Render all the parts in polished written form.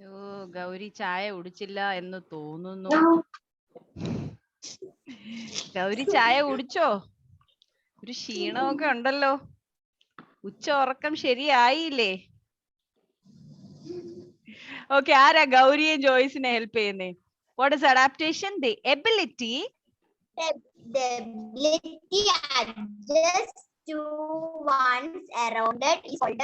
ഓ ഗൗരി ചായ കുടിച്ചില്ല എന്ന് തോന്നുന്നു. ഗൗരി ചായ കുടിച്ചോ? ഒരു ക്ഷീണമൊക്കെ ഉണ്ടല്ലോ. ഉച്ച ഉറക്കം ശരിയായില്ലേ? ഓക്കെ, ആരാ ഗൗരിയെ ജോയ്സിനെ ഹെൽപ്പ് ചെയ്യുന്നേ? What is adaptation? The ability adjust to one's around it is called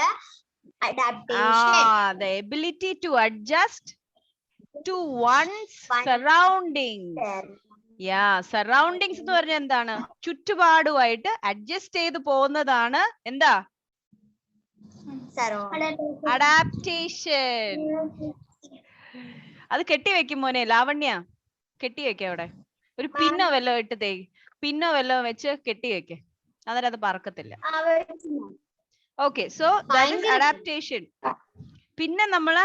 adaptation. The ability to adjust to one's surroundings. Surroundings എന്ന് പറഞ്ഞാൽ എന്താണ്? ചുറ്റുപാടുമായിട്ട് അഡ്ജസ്റ്റ് ചെയ്ത് പോകുന്നതാണ് എന്താ? അഡാപ്റ്റേഷൻ. അത് കെട്ടി വെക്കും മോനെ. ലാവണ്യ കെട്ടി വെക്ക. അവിടെ ഒരു പിന്നോ വല്ലോ ഇട്ട് പിന്നോ വല്ലോ വെച്ച് കെട്ടി വെക്ക. അന്നേരം അത് പറക്കത്തില്ല. Okay, so that is adaptation. പിന്നെ നമ്മള്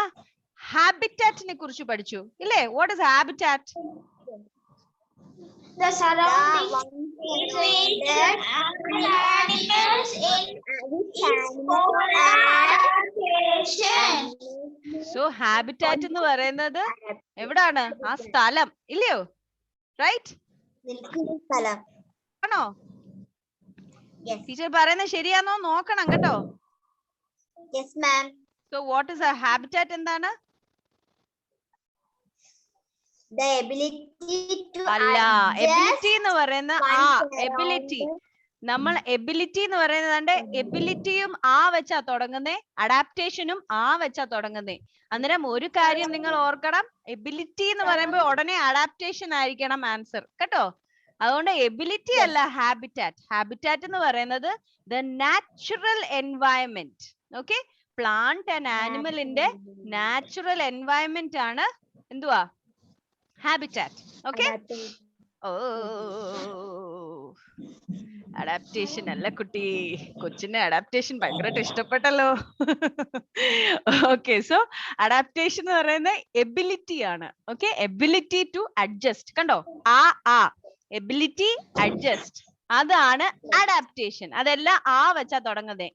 ഹാബിറ്റാറ്റിനെ കുറിച്ച് പഠിച്ചു ഇല്ലേ? What is habitat? The surroundings animals adaptation. So habitat എന്ന് പറയുന്നത് എവിടാണ്? ആ സ്ഥലം ഇല്ലയോ? റൈറ്റ് ആണോ? ടീച്ചർ പറയുന്നത് ശരിയാണോ നോക്കണം കേട്ടോ. So what is A habitat? എന്താണ്? അല്ല, എബിലിറ്റി എന്ന് പറയുന്ന എബിലിറ്റി. നമ്മൾ എബിലിറ്റി എന്ന് പറയുന്നത് എബിലിറ്റിയും വെച്ചാ തുടങ്ങുന്നേ, അഡാപ്റ്റേഷനും വെച്ചാ തുടങ്ങുന്നേ. അന്നേരം ഒരു കാര്യം നിങ്ങൾ ഓർക്കണം, എബിലിറ്റി എന്ന് പറയുമ്പോൾ ഉടനെ അഡാപ്റ്റേഷൻ ആയിരിക്കണം ആൻസർ കേട്ടോ. അതുകൊണ്ട് എബിലിറ്റി അല്ല ഹാബിറ്റാറ്റ്. ഹാബിറ്റാറ്റ് എന്ന് പറയുന്നത് the natural environment. Okay, plant and ആനിമലിന്റെ നാച്ചുറൽ എൻവയൺമെന്റ് ആണ് എന്തുവാ? ഹാബിറ്റാറ്റ്. ഓക്കെ. ഓ, അഡാപ്റ്റേഷൻ അല്ല കുട്ടി. കൊച്ചിന് അഡാപ്റ്റേഷൻ ഭയങ്കരമായിട്ട് ഇഷ്ടപ്പെട്ടല്ലോ. ഓക്കെ, സോ അഡാപ്റ്റേഷൻ എന്ന് പറയുന്നത് എബിലിറ്റി ആണ്. Okay, ability to adjust. കണ്ടോ? എബിലിറ്റി അഡ്ജസ്റ്റ്, അതാണ് അഡാപ്റ്റേഷൻ. അതെല്ലാം വെച്ചാ തുടങ്ങുന്നേ.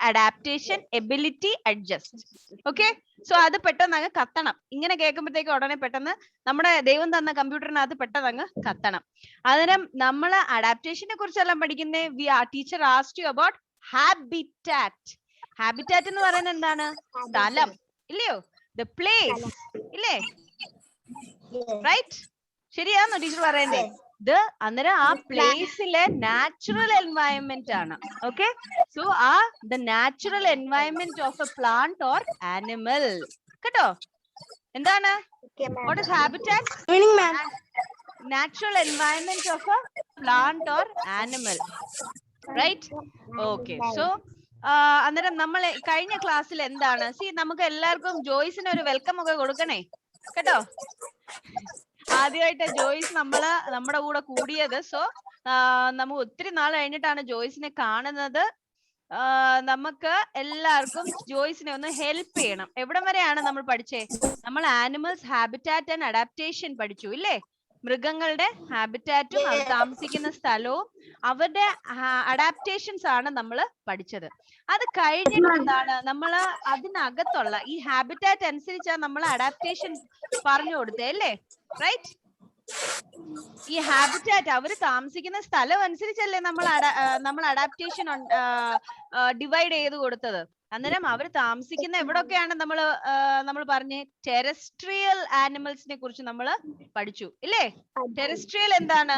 Adaptation, ability, adjust. Okay, so അത് പെട്ടെന്ന് അങ്ങ് കത്തണം. ഇങ്ങനെ കേൾക്കുമ്പോഴത്തേക്ക് ഉടനെ പെട്ടെന്ന് നമ്മുടെ ദൈവം തന്ന കമ്പ്യൂട്ടറിനകത്ത് പെട്ടെന്ന് അങ്ങ് കത്തണം. അന്നേരം നമ്മൾ അഡാപ്റ്റേഷനെ കുറിച്ചെല്ലാം പഠിക്കുന്നേ. Teacher asked you about habitat. Habitat എന്ന് പറയുന്നത് എന്താണ്? സ്ഥലം ഇല്ലയോ? ദ പ്ലേസ് ഇല്ലേ? റൈറ്റ്? ശരിയാണോ ടീച്ചർ പറയുന്നത്? അന്നേരം ആ പ്ലേസിലെ നാച്ചുറൽ എൻവയൺമെന്റ് ആണ്. Okay, so the natural environment of a plant or animal. കേട്ടോ? എന്താണ്? What is habitat? Natural environment of a plant or animal. Right? Okay, so അന്നേരം നമ്മൾ കഴിഞ്ഞ ക്ലാസ്സിൽ എന്താണ്? നമുക്ക് എല്ലാവർക്കും ജോയ്സിന് ഒരു വെൽക്കം ഒക്കെ കൊടുക്കണേ കേട്ടോ. ആദ്യമായിട്ട് ജോയ്സ് നമ്മുടെ കൂടെ കൂടിയത്. സോ നമ്മൾ ഒത്തിരി നാൾ കഴിഞ്ഞിട്ടാണ് ജോയ്സിനെ കാണുന്നത്. നമുക്ക് എല്ലാവർക്കും ജോയ്സിനെ ഒന്ന് ഹെൽപ്പ് ചെയ്യണം. എവിടം വരെയാണ് നമ്മൾ പഠിച്ചേ? നമ്മൾ ആനിമൽസ് ഹാബിറ്റാറ്റ് ആൻഡ് അഡാപ്റ്റേഷൻ പഠിച്ചു ഇല്ലേ? മൃഗങ്ങളുടെ ഹാബിറ്റാറ്റും അവർ താമസിക്കുന്ന സ്ഥലവും അവരുടെ അഡാപ്റ്റേഷൻസ് ആണ് നമ്മൾ പഠിച്ചത്. അത് കഴിഞ്ഞിട്ട് എന്താണ്? നമ്മൾ അതിനകത്തുള്ള ഈ ഹാബിറ്റാറ്റ് അനുസരിച്ചാണ് നമ്മൾ അഡാപ്റ്റേഷൻ പറഞ്ഞു കൊടുത്തേ അല്ലേ? റൈറ്റ്? ഈ ഹാബിറ്റാറ്റ് അവർ താമസിക്കുന്ന സ്ഥലം അനുസരിച്ചല്ലേ നമ്മൾ അഡാപ്റ്റേഷൻ ഡിവൈഡ് ചെയ്ത് കൊടുത്തത്. അന്നേരം അവർ താമസിക്കുന്ന എവിടൊക്കെയാണ് നമ്മൾ പറഞ്ഞേ? ടെറസ്ട്രിയൽ ആനിമൽസിനെ കുറിച്ച് നമ്മൾ പഠിച്ചു ഇല്ലേ? ടെറസ്ട്രിയൽ എന്താണ്?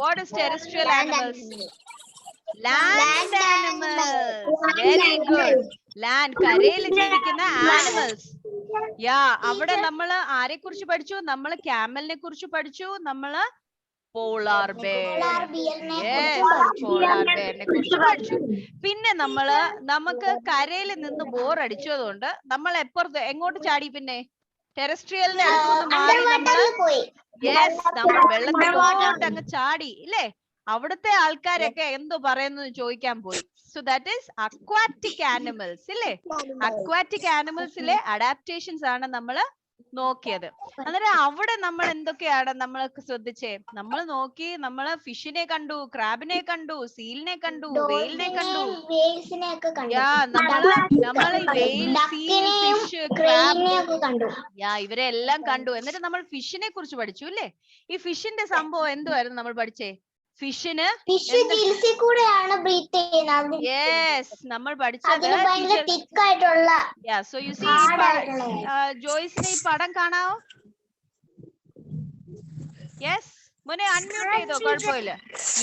What is terrestrial animals? Land animals. Very good. Land, കരയിൽ ജീവിക്കുന്ന ആനിമൽസ്. അവിടെ നമ്മൾ ആരെ കുറിച്ച് പഠിച്ചു? നമ്മൾ ക്യാമലിനെ കുറിച്ച് പഠിച്ചു. നമ്മള് പോളാർ ബെയറിനെ കുറിച്ച് പഠിച്ചു. പിന്നെ നമുക്ക് കരയിൽ നിന്ന് ബോർ അടിച്ചതുകൊണ്ട് നമ്മൾ എങ്ങോട്ട് ചാടി? പിന്നെ ടെറസ്ട്രിയലിന്റെ അടുത്തുനിന്ന് മാറി നമ്മൾ വെള്ളത്തിലോട്ട് അങ്ങ് ചാടി ഇല്ലേ? അവിടുത്തെ ആൾക്കാരൊക്കെ എന്തോ പറയുന്നു ചോദിക്കാൻ പോയി. So that is aquatic animals ഇല്ലേ? അക്വാറ്റിക് ആനിമൽസിലെ അഡാപ്റ്റേഷൻസ് ആണ് നമ്മൾ നോക്കിയത്. അന്നേരം അവിടെ നമ്മൾ എന്തൊക്കെയാണ് നമ്മൾ ശ്രദ്ധിച്ചേ? നമ്മൾ നോക്കി, നമ്മള് ഫിഷിനെ കണ്ടു, ക്രാബിനെ കണ്ടു, സീലിനെ കണ്ടു, വെയിലിനെ കണ്ടു. യാ, നമ്മള് വെയിൽ, സീൽ, ഫിഷ്, ക്രാബ്, യാ, ഇവരെ എല്ലാം കണ്ടു. എന്നിട്ട് നമ്മൾ ഫിഷിനെ കുറിച്ച് പഠിച്ചു അല്ലേ? ഈ ഫിഷിന്റെ സംഭവം എന്തുവായിരുന്നു നമ്മൾ പഠിച്ചേ? ഫിഷിന് യെസ്, നമ്മൾ പഠിച്ചത് സോ യു സീ, ജോയ്സിനെ ഈ പടം കാണാവോ? യെസ് മോനെ, അൺമ്യൂട്ട് ചെയ്തോ, കുഴപ്പമില്ല.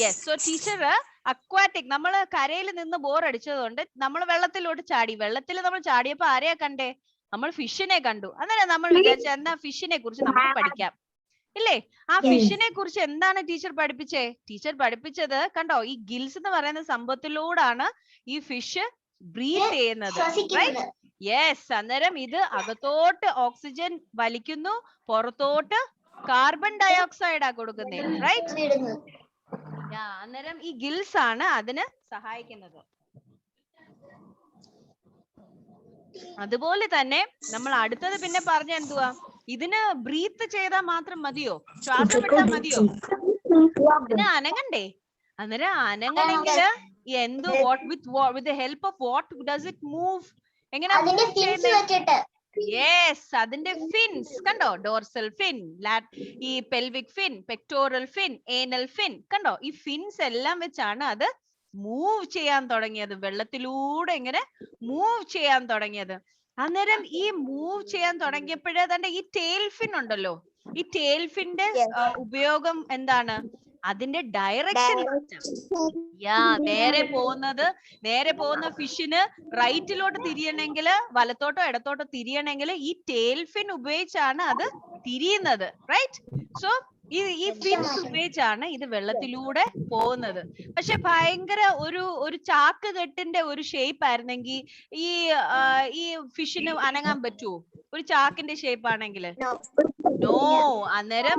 യെസ്, സോ ടീച്ചർ അക്വാറ്റിക്, നമ്മള് കരയിൽ നിന്ന് ബോർ അടിച്ചതുകൊണ്ട് നമ്മൾ വെള്ളത്തിലോട്ട് ചാടി. വെള്ളത്തിൽ നമ്മൾ ചാടിയപ്പോ ആരെയാ കണ്ടേ? നമ്മൾ ഫിഷിനെ കണ്ടു. അന്നേരം നമ്മൾ വിചാരിച്ച എന്നാ ഫിഷിനെ കുറിച്ച് നമുക്ക് പഠിക്കാം ഇല്ലേ? ആ ഫിഷിനെ കുറിച്ച് എന്താണ് ടീച്ചർ പഠിപ്പിച്ചേ? ടീച്ചർ പഠിപ്പിച്ചത് കണ്ടോ, ഈ ഗിൽസ് എന്ന് പറയുന്ന സംഭവത്തിലൂടാണ് ഈ ഫിഷ് ബ്രീത്ത് ചെയ്യുന്നത്. യെസ്, അന്നേരം ഇത് അകത്തോട്ട് ഓക്സിജൻ വലിക്കുന്നു, പുറത്തോട്ട് കാർബൺ ഡയോക്സൈഡാ കൊടുക്കുന്നേ. റൈറ്റ്? അന്നേരം ഈ ഗിൽസ് ആണ് അതിന് സഹായിക്കുന്നത്. അതുപോലെ തന്നെ നമ്മൾ അടുത്തത് പിന്നെ പറഞ്ഞ എന്തുവാ? ഇതിന് ബ്രീത്ത് ചെയ്താൽ മാത്രം മതിയോ? ശ്വാസം വിട്ടാൽ മതിയോ? ഇതിന് അനങ്ങണ്ടേ? അന്നേരം അനങ്ങണെങ്കില് എന്തോ with help of what does it move? എങ്ങനെയാ മൂവ് ചെയ്യുന്നത്? യെസ്, അതിന്റെ ഫിൻസ് കണ്ടോ? ഡോർസൽ ഫിൻ, ഈ pelvic fin, pectoral fin, anal fin കണ്ടോ? ഈ ഫിൻസ് എല്ലാം വെച്ചാണ് അത് മൂവ് ചെയ്യാൻ തുടങ്ങിയത്, വെള്ളത്തിലൂടെ ഇങ്ങനെ മൂവ് ചെയ്യാൻ തുടങ്ങിയത്. അന്നേരം ഈ മൂവ് ചെയ്യാൻ തുടങ്ങിയപ്പോഴേ തന്നെ ഈ ടെയിൽ ഫിൻ ഉണ്ടല്ലോ, ഈ ടെയിൽ ഫിന്റെ ഉപയോഗം എന്താണ്? അതിന്റെ ഡയറക്ഷൻ. നേരെ പോകുന്ന ഫിഷിന് റൈറ്റിലോട്ട് തിരിയണമെങ്കിൽ, വലത്തോട്ടോ ഇടത്തോട്ടോ തിരിയണമെങ്കിൽ ഈ ടെയിൽ ഫിൻ ഉപയോഗിച്ചാണ് അത് തിരിയുന്നത്. റൈറ്റ്? സോ ഈ ഫിൻസ് ഉപയോഗിച്ചാണ് ഇത് വെള്ളത്തിലൂടെ പോകുന്നത്. പക്ഷെ ഭയങ്കര ഒരു ചാക്ക് കെട്ടിന്റെ ഒരു ഷേപ്പ് ആയിരുന്നെങ്കിൽ ഈ ഫിഷിന് അനങ്ങാൻ പറ്റുമോ? ഒരു ചാക്കിന്റെ ഷേപ്പ് ആണെങ്കിൽ നോ. അന്നേരം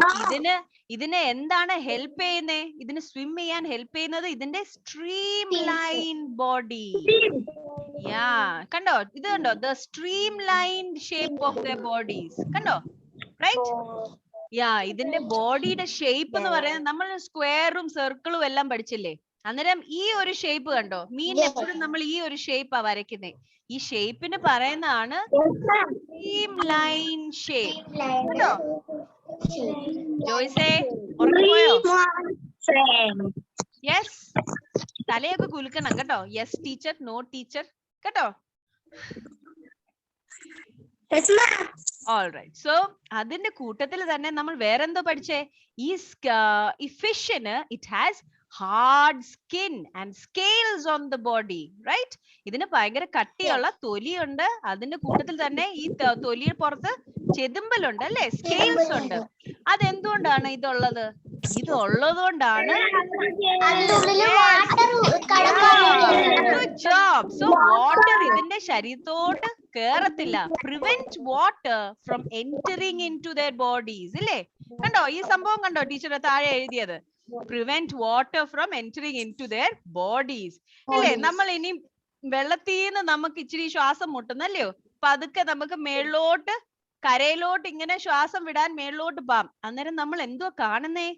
ഇതിന് എന്താണ് ഹെൽപ്പ് ചെയ്യുന്നേ? ഇതിന് സ്വിം ചെയ്യാൻ ഹെൽപ്പ് ചെയ്യുന്നത് ഇതിന്റെ സ്ട്രീം ലൈൻ ബോഡി. കണ്ടോ? ഇത് കണ്ടോ? The stream line shape of the bodies കണ്ടോ? റൈറ്റ്? ഇതിന്റെ ബോഡിയുടെ ഷേപ്പ് എന്ന് പറയുന്നത് നമ്മൾ സ്ക്വയറും സർക്കിളും എല്ലാം പഠിച്ചില്ലേ? അന്നേരം ഈ ഒരു ഷേപ്പ് കണ്ടോ? മീൻ എപ്പോഴും നമ്മൾ ഈ ഒരു ഷേപ്പാ വരയ്ക്കുന്നേ. ഈ ഷേപ്പിന് പറയുന്നതാണ് സ്ട്രീം ലൈൻ ഷേപ്പ്. കേട്ടോ ജോയ്സേ? ഉറങ്ങിപ്പോയോ? യെസ്, തലയൊക്കെ കുലുക്കണം കേട്ടോ. യെസ് ടീച്ചർ, നോ ടീച്ചർ കേട്ടോ. ഓൾറൈറ്റ്. സോ അതിന്റെ കൂട്ടത്തിൽ തന്നെ നമ്മൾ വേറെന്തോ പഠിച്ചേ? ഈ ഫിഷിന് it has hard skin and scales on the body. Right? ഇതിന് ഭയങ്കര കട്ടിയുള്ള തൊലിയുണ്ട്. അതിന്റെ കൂട്ടത്തിൽ തന്നെ ഈ തൊലിയുടെ പുറത്ത് ചെതുമ്പലുണ്ട് അല്ലെ? സ്കെയിൽസ് ഉണ്ട്. അതെന്തുകൊണ്ടാണ് ഇതുള്ളത്? ഇതുള്ളതുകൊണ്ടാണ് സോ വാട്ടർ ഇതിന്റെ ശരീരത്തോട്ട് കേറത്തില്ല. Prevent water from entering in to their bodies. ഇല്ലേ? കണ്ടോ ഈ സംഭവം? കണ്ടോ ടീച്ചറെ താഴെ എഴുതിയത്? Prevent water from entering in to their bodies. അല്ലേ? നമ്മൾ ഇനി വെള്ളത്തിൽ നിന്ന് നമുക്ക് ഇച്ചിരി ശ്വാസം മുട്ടുന്നല്ലയോ? പതുക്കെ നമുക്ക് മേളിലോട്ട്, കരയിലോട്ട് ഇങ്ങനെ ശ്വാസം വിടാൻ മേളിലോട്ട് പോവാം. അന്നേരം നമ്മൾ എന്തോ കാണുന്നേ?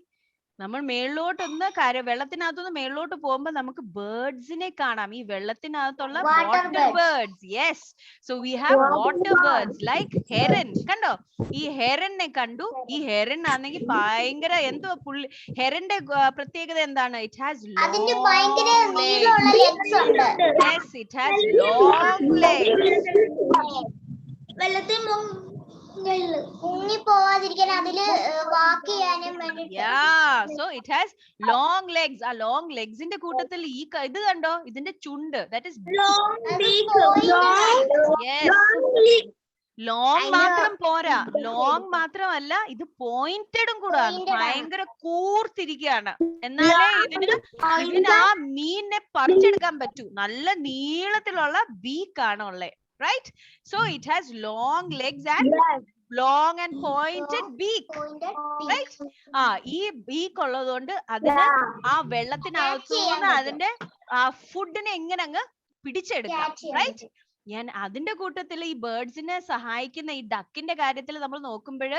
നമ്മൾ മേളിലോട്ടൊന്ന് വെള്ളത്തിനകത്തൊന്ന് മേളിലോട്ട് പോകുമ്പോ നമുക്ക് ബേർഡ്സിനെ കാണാം. ഈ വെള്ളത്തിനകത്തുള്ള water birds. Yes, so we have water birds like heron. കണ്ടോ? ഈ ഹെറനെ കണ്ടു. ഈ ഹെറൻ ആണെങ്കിൽ ഭയങ്കര എന്തോ ഹെറന്റെ പ്രത്യേകത എന്താണ്? It has long legs. It has long legs. വെള്ളത്തിൽ മുങ്ങി പോവാതിരിക്കാൻ അതില് വാക്ക് ചെയ്യാനും വേണ്ടിട്ട്. So it has long legs. ആ ലോങ് ലെഗ്സിന്റെ കൂട്ടത്തിൽ ഈ ഇത് കണ്ടോ? ഇതിന്റെ ചുണ്ട്, ദാറ്റ് ഈസ് ലോങ് മാത്രം പോരാ. ലോങ് മാത്രമല്ല, ഇത് പോയിന്റഡും കൂടാണ്. ഭയങ്കര കൂർത്തിരിക്കുകയാണ്. എന്നാലേ ഇതിന് ആ മീനിനെ പറിച്ചെടുക്കാൻ പറ്റൂ. നല്ല നീളത്തിലുള്ള ബീക്കാണ് ഉള്ളത്. Right? So it has long legs and long and pointed beak. Right? ഈ ബീക്ക് ഉള്ളതുകൊണ്ട് അതിന് ആ വെള്ളത്തിനകത്തുനിന്ന് അതിന്റെ ആ ഫുഡിനെ എങ്ങനെ അങ്ങ് പിടിച്ചെടുക്കാം. റൈറ്റ്? ഞാൻ അതിന്റെ കൂട്ടത്തിൽ ഈ ബേർഡ്സിനെ സഹായിക്കുന്ന ഈ ഡക്കിന്റെ കാര്യത്തിൽ നമ്മൾ നോക്കുമ്പോൾ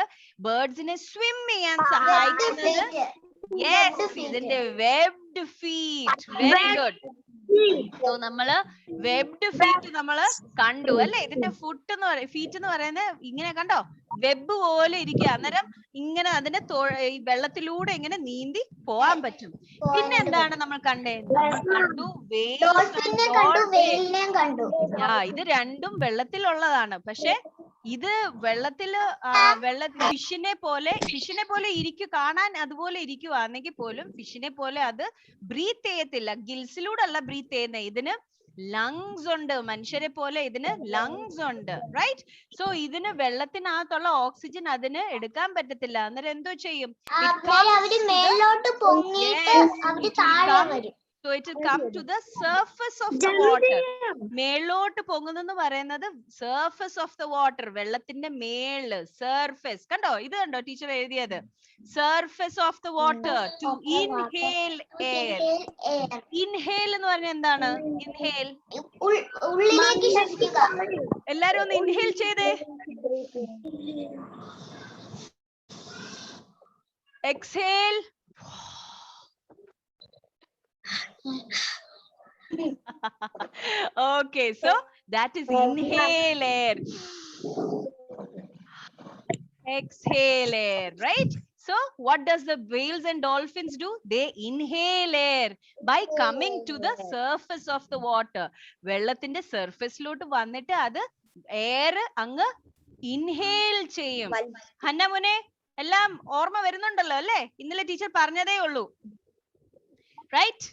ബേർഡ്സിനെ സ്വിം ചെയ്യാൻ സഹായിക്കുന്നത് യെസ് ഇതിന്റെ webbed feet. Very good. So നമ്മള് വെബ്ഡ് ഫീറ്റ് നമ്മള് കണ്ടു അല്ലെ. ഇതിന്റെ ഫീറ്റ് എന്ന് പറയുന്നത് ഇങ്ങനെ കണ്ടോ, വെബ് പോലെ ഇരിക്കുക. അന്നേരം ഇങ്ങനെ അതിന്റെ ഈ വെള്ളത്തിലൂടെ ഇങ്ങനെ നീന്തി പോവാൻ പറ്റും. പിന്നെ എന്താണ് നമ്മൾ കണ്ടേ? നമ്മൾ കണ്ടു ഇത് രണ്ടും വെള്ളത്തിലുള്ളതാണ്. പക്ഷെ ഇത് വെള്ളത്തില് ഫിഷിനെ പോലെ കാണാൻ അതുപോലെ ഇരിക്കുവാണെങ്കിൽ പോലും ഫിഷിനെ പോലെ അത് ബ്രീത്ത് ചെയ്യത്തില്ല. ഗിൽസിലൂടെ അല്ല ബ്രീത്ത് ചെയ്യുന്നത്. ഇതിന് ലങ്സ് ഉണ്ട്. മനുഷ്യരെ പോലെ ഇതിന് ലങ്സ് ഉണ്ട്. റൈറ്റ്. സോ ഇതിന് വെള്ളത്തിനകത്തുള്ള ഓക്സിജൻ അതിന് എടുക്കാൻ പറ്റത്തില്ല. അന്നേരം എന്തോ ചെയ്യും? So it will come to the surface of the water. മേലോട്ട് പൊങ്ങുന്നെന്ന് പറയുന്നത് surface of the water. വെള്ളത്തിന്റെ മേള്, surface. കണ്ടോ? ഇത് കണ്ടോ ടീച്ചർ എഴുതിയത്? Surface of the water to inhale air. Inhale എന്ന് പറഞ്ഞാൽ എന്താണ്? Inhale. എല്ലാരും ഒന്ന് inhale ചെയ്തേ. Exhale. Okay, so that is inhale air. Exhale air, right? So what does the whales and dolphins do? They inhale air by coming to the surface of the water. വെള്ളത്തിന്റെ സർഫസിലോട്ട് വന്നിട്ട് അത് air അങ്ങ് inhale ചെയ്യും. ഹന്നമുനെ എല്ലാം ഓർമ്മ വരുന്നുണ്ടല്ലോ അല്ലേ? ഇന്നലെ ടീച്ചർ പറഞ്ഞതേ ഉള്ളൂ. റൈറ്റ്?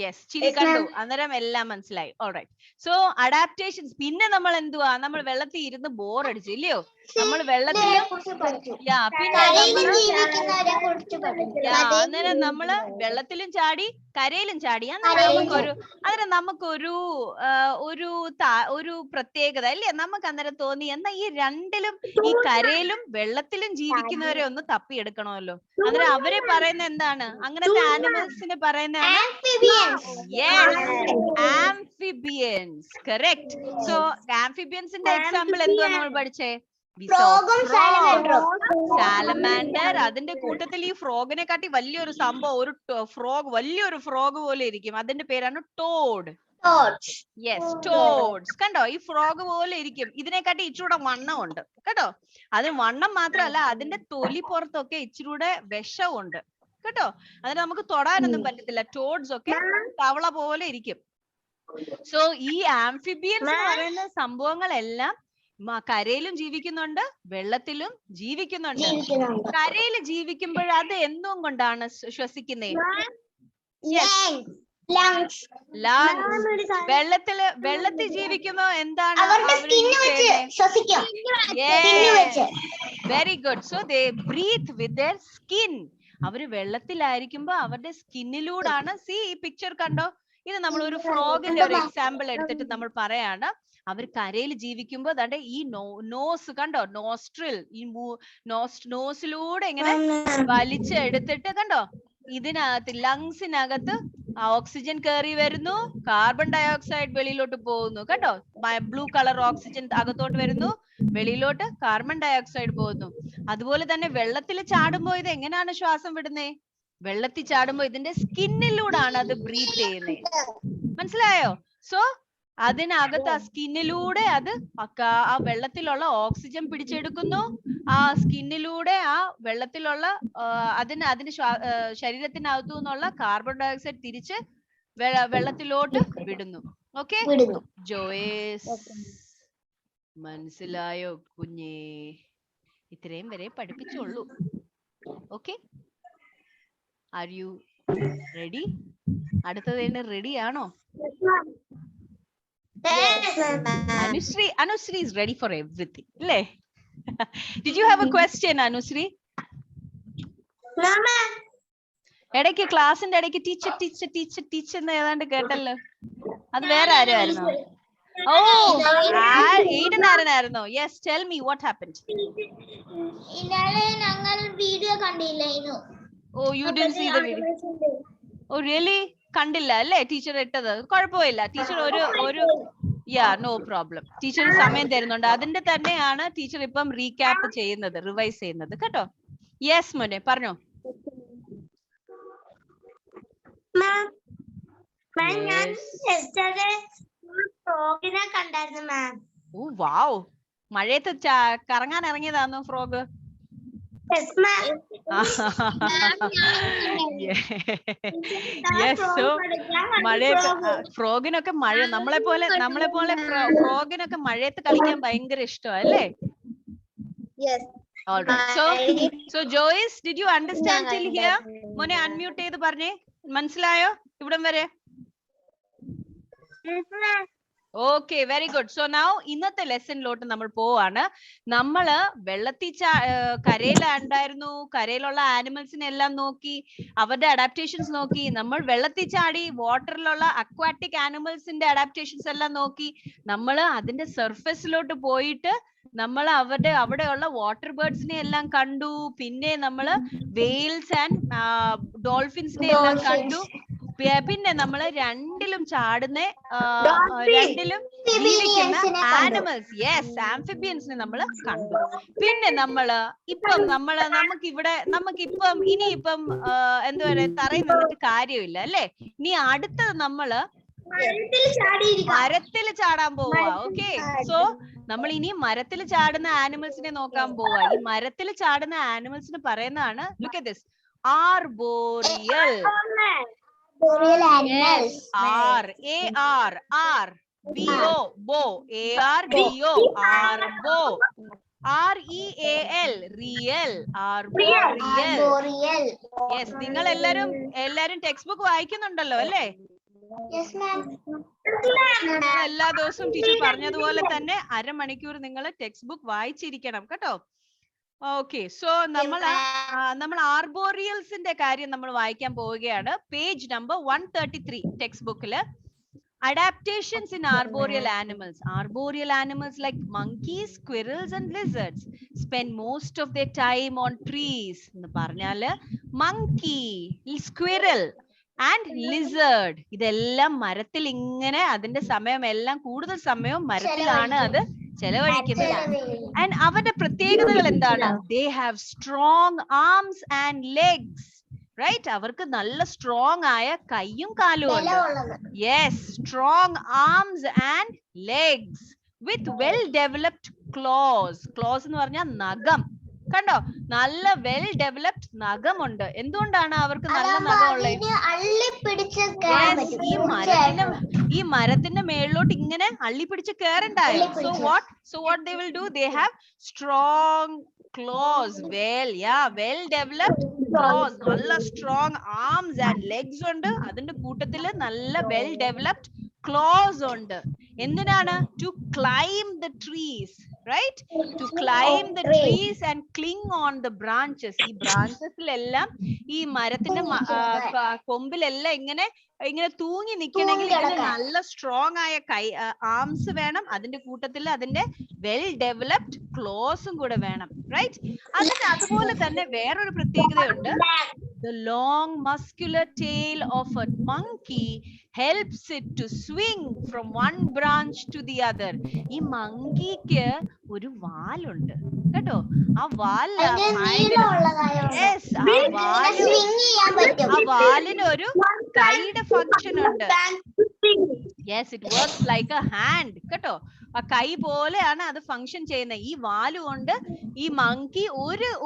യെസ്, ചിരി കണ്ടു. അന്നേരം എല്ലാം മനസ്സിലായി. ഓൾറൈറ്റ്. So adaptations. പിന്നെ നമ്മൾ എന്തുവാ? നമ്മൾ വെള്ളത്തിൽ ഇരുന്ന് ബോർ അടിച്ചു ഇല്ലയോ? നമ്മൾ വെള്ളത്തിലും അന്നേരം നമ്മള് വെള്ളത്തിലും ചാടി കരയിലും ചാടി. അന്നേരം നമുക്കൊരു ഒരു പ്രത്യേകത അല്ലേ? നമുക്ക് അന്നേരം തോന്നി എന്നാ ഈ രണ്ടിലും, ഈ കരയിലും വെള്ളത്തിലും ജീവിക്കുന്നവരെ ഒന്ന് തപ്പിയെടുക്കണമല്ലോ. അന്നേരം അവരെ പറയുന്ന എന്താണ്? അങ്ങനത്തെ ആനിമൽസിനെ പറയുന്നതാണ് amphibians. Correct. So amphibiansന്റെ എക്സാമ്പിൾ എന്തുവാ നമ്മൾ പഠിച്ചേ? സാലമാൻഡർ. അതിന്റെ കൂട്ടത്തിൽ ഈ ഫ്രോഗിനെ കാട്ടി വലിയൊരു സംഭവം, ഒരു ഫ്രോഗ്, വലിയൊരു ഫ്രോഗ് പോലെ ഇരിക്കും. അതിന്റെ പേരാണ് ടോഡ്. Yes, Toad's. കണ്ടോ? ഈ ഫ്രോഗ് പോലെ ഇരിക്കും. ഇതിനെക്കാട്ടി ഇച്ചിരൂടെ വണ്ണം ഉണ്ട് കേട്ടോ. അതിന് വണ്ണം മാത്രമല്ല, അതിന്റെ തൊലി പുറത്തൊക്കെ ഇച്ചിരൂടെ വിഷമുണ്ട് കേട്ടോ. അതിന് നമുക്ക് തൊടാനൊന്നും പറ്റത്തില്ല. ടോഡ്സ് ഒക്കെ തവള പോലെ ഇരിക്കും. സോ ഈ ആംഫിബിയൻസ് എന്ന് പറയുന്ന സംഭവങ്ങളെല്ലാം കരയിലും ജീവിക്കുന്നുണ്ട്, വെള്ളത്തിലും ജീവിക്കുന്നുണ്ട്. കരയിൽ ജീവിക്കുമ്പോൾ അത് എന്തും കൊണ്ടാണ് ശ്വസിക്കുന്നത്? വെള്ളത്തിൽ ജീവിക്കുമ്പോ എന്താണ്? Very good. So they breathe with their skin. അവര് വെള്ളത്തിലായിരിക്കുമ്പോ അവരുടെ സ്കിന്നിലൂടാണ്. സി ഈ പിക്ചർ കണ്ടോ? ഇത് നമ്മൾ ഒരു ഫ്രോഗിന്റെ ഒരു എക്സാമ്പിൾ എടുത്തിട്ട് നമ്മൾ പറയാണ്. അവർ കരയിൽ ജീവിക്കുമ്പോ അതാണ്ട് ഈ നോസ് കണ്ടോ, നോസ്ട്രിൽ, ഈ നോസിലൂടെ ഇങ്ങനെ വലിച്ചെടുത്തിട്ട് കണ്ടോ, ഇതിനകത്ത് ലങ്സിനകത്ത് ഓക്സിജൻ കയറി വരുന്നു, കാർബൺ ഡയോക്സൈഡ് വെളിയിലോട്ട് പോകുന്നു കേട്ടോ. ബ്ലൂ കളർ ഓക്സിജൻ അകത്തോട്ട് വരുന്നു, വെളിയിലോട്ട് കാർബൺ ഡയോക്സൈഡ് പോകുന്നു. അതുപോലെ തന്നെ വെള്ളത്തിൽ ചാടുമ്പോ ഇത് എങ്ങനെയാണ് ശ്വാസം വിടുന്നേ? വെള്ളത്തിൽ ചാടുമ്പോ ഇതിന്റെ സ്കിന്നിലൂടാണ് അത് ബ്രീത്ത് ചെയ്യുന്നത്. മനസ്സിലായോ? സോ അതിനകത്ത് ആ സ്കിന്നിലൂടെ അത് ആ വെള്ളത്തിലുള്ള ഓക്സിജൻ പിടിച്ചെടുക്കുന്നു. ആ സ്കിന്നിലൂടെ ആ വെള്ളത്തിലുള്ള അതിന് ശരീരത്തിനകത്തു നിന്നുള്ള കാർബൺ ഡയോക്സൈഡ് തിരിച്ച് വെള്ളത്തിലോട്ട് വിടുന്നു. ഓക്കെ ജോയേസ്, മനസ്സിലായോ കുഞ്ഞേ? ഇത്രയും വരെ പഠിപ്പിച്ചുള്ളൂ. Okay, are you ready? അടുത്തത് റെഡി ആണോ? Anushree is ready for everything. Ille? Did you have a question, Anushree? ഇടയ്ക്ക് ക്ലാസിന്റെ ഇടയ്ക്ക് ടീച്ചർ എന്ന് ഏതാണ്ട് കേട്ടല്ലോ. അത് വേറെ ആരുമായിരുന്നോ? ഓ, ഈഡനായിരുന്നോ? Yes, tell me what happened. ഇന്നലെ ഞങ്ങൾ വീഡിയോ കണ്ടില്ലായിരുന്നു. Oh, you didn't see the video. Oh really? കണ്ടില്ല അല്ലേ ടീച്ചർ ഇട്ടത്? കുഴപ്പമില്ല. Teacher no problem. ടീച്ചർ സമയം തരുന്നുണ്ട്. അതിന്റെ തന്നെയാണ് ടീച്ചർ ഇപ്പം റീക്യാപ്പ് ചെയ്യുന്നത്, റിവൈസ് ചെയ്യുന്നത് കേട്ടോ. യെസ് മോനെ പറഞ്ഞോ. കണ്ടായിരുന്നു മാം. ഓ വാവ്, മഴയത്ത് കറങ്ങാൻ ഇറങ്ങിയതാണോ ഫ്രോഗ്? യെസ്. സോ മഴയത്ത് ഫ്രോഗിനൊക്കെ നമ്മളെ പോലെ ഫ്രോഗിനൊക്കെ മഴയത്ത് കളിക്കാൻ ഭയങ്കര ഇഷ്ടം അല്ലേ? All right. So Joyce, did you understand till here? മോനെ അൺമ്യൂട്ട് ചെയ്ത് പറഞ്ഞേ, മനസ്സിലായോ ഇവിടം വരെ? Okay, very good. So now ഇന്നത്തെ ലെസണിലോട്ട് നമ്മൾ പോവാണ്. നമ്മള് വെള്ളത്തിൽ കരയിലുണ്ടായിരുന്നു, കരയിലുള്ള ആനിമൽസിനെ എല്ലാം നോക്കി, അവരുടെ അഡാപ്റ്റേഷൻസ് നോക്കി. നമ്മൾ വെള്ളത്തിൽ ചാടി വാട്ടറിലുള്ള അക്വാറ്റിക് ആനിമൽസിന്റെ അഡാപ്റ്റേഷൻസ് എല്ലാം നോക്കി. നമ്മൾ അതിന്റെ സർഫസിലോട്ട് പോയിട്ട് നമ്മൾ അവിടെയുള്ള വാട്ടർ ബേർഡ്സിനെ എല്ലാം കണ്ടു. പിന്നെ നമ്മള് വെയിൽസ് ആൻഡ് ഡോൾഫിൻസിനെ എല്ലാം കണ്ടു. പിന്നെ നമ്മള് രണ്ടിലും ജീവിക്കുന്ന ആനിമൽസ്, യെസ്, ആംഫിബിയൻസിനെ നമ്മൾ കണ്ടു. പിന്നെ നമുക്കിപ്പം ഇനിയിപ്പം എന്താ പറയാ, തറയിൽ നിന്നിട്ട് കാര്യമില്ല അല്ലേ? ഇനി അടുത്തത് നമ്മള് മരത്തിൽ ചാടാൻ പോവാ. ഓക്കെ, സോ നമ്മൾ ഇനി മരത്തിൽ ചാടുന്ന ആനിമൽസിനെ നോക്കാൻ പോവാ. ഈ മരത്തിൽ ചാടുന്ന ആനിമൽസിന് പറയുന്നതാണ്, look at this, arboreal. Yes, R A R R B O bo, A R B O, arbo. R E A L, real, arboreal. Yes, നിങ്ങൾ എല്ലാരും ടെക്സ്റ്റ് ബുക്ക് വായിക്കുന്നുണ്ടല്ലോ അല്ലേ? എല്ലാ ദിവസവും ടീച്ചർ പറഞ്ഞതുപോലെ തന്നെ അരമണിക്കൂർ നിങ്ങൾ ടെക്സ്റ്റ് ബുക്ക് വായിച്ചിരിക്കണം കേട്ടോ. ഓക്കെ, സോ നമ്മൾ ആർബോറിയൽസിന്റെ കാര്യം നമ്മൾ വായിക്കാൻ പോവുകയാണ്. പേജ് നമ്പർ 133 ടെക്സ്റ്റ് ബുക്കില്. Adaptations in arboreal animals. Arboreal animals like monkeys, squirrels and lizards spend most of their time on trees. എന്ന് പറഞ്ഞാല് monkey, squirrel and lizard ഇതെല്ലാം മരത്തിൽ ഇങ്ങനെ അതിന്റെ സമയമെല്ലാം കൂടുതൽ സമയവും മരത്തിലാണ് അത് ചെലവഴിക്കുന്നത്. ആൻഡ് അവരുടെ പ്രത്യേകതകൾ എന്താണ്? They have strong arms and legs. Right? അവർക്ക് നല്ല സ്ട്രോങ് ആയ കൈയും കാലും ഉണ്ട്. Yes, strong arms and legs with well developed claws. Claws എന്ന് പറഞ്ഞാൽ നഖം. കണ്ടോ, നല്ല വെൽ ഡെവലപ്ഡ് നഖമുണ്ട്. എന്തുകൊണ്ടാണ് അവർക്ക് നല്ല നഖമുള്ളത്? ഈ മരത്തിന്റെ മേളിലോട്ട് ഇങ്ങനെ അള്ളി പിടിച്ച് കയറണ്ടായോ? So what they will do? They have strong claws. Well developed claws. നല്ല strong arms and legs ഉണ്ട്. അതിന്റെ കൂട്ടത്തില് നല്ല well developed claws ഉണ്ട്. എന്തിനാണ്? To climb the trees. Right? To climb the trees and cling on the branches. ഈ ബ്രാഞ്ചസിലെല്ലാം ഈ മരത്തിന്റെ കൊമ്പിലെല്ലാം ഇങ്ങനെ തൂങ്ങി നിൽക്കണമെങ്കിൽ ഇതിന് നല്ല സ്ട്രോങ് ആയ ആംസ് വേണം. അതിന്റെ കൂട്ടത്തിൽ അതിന്റെ വെൽ ഡെവലപ്ഡ് ക്ലോസും കൂടെ വേണം. റൈറ്റ്? അതിന് അതുപോലെ തന്നെ വേറൊരു പ്രത്യേകതയുണ്ട്. The long muscular tail of a monkey helps it to swing from one branch to the other. ഈ മങ്കിക്ക് ഒരു വാലുണ്ട് കേട്ടോ. ആ വാലിന് ഒരു കൈയുടെ ഫങ്ഷൻ ഉണ്ട്. Yes, it works like a hand കേട്ടോ. ആ കൈ പോലെയാണ് അത് ഫങ്ഷൻ ചെയ്യുന്നത്. ഈ വാല് കൊണ്ട് ഈ മങ്കി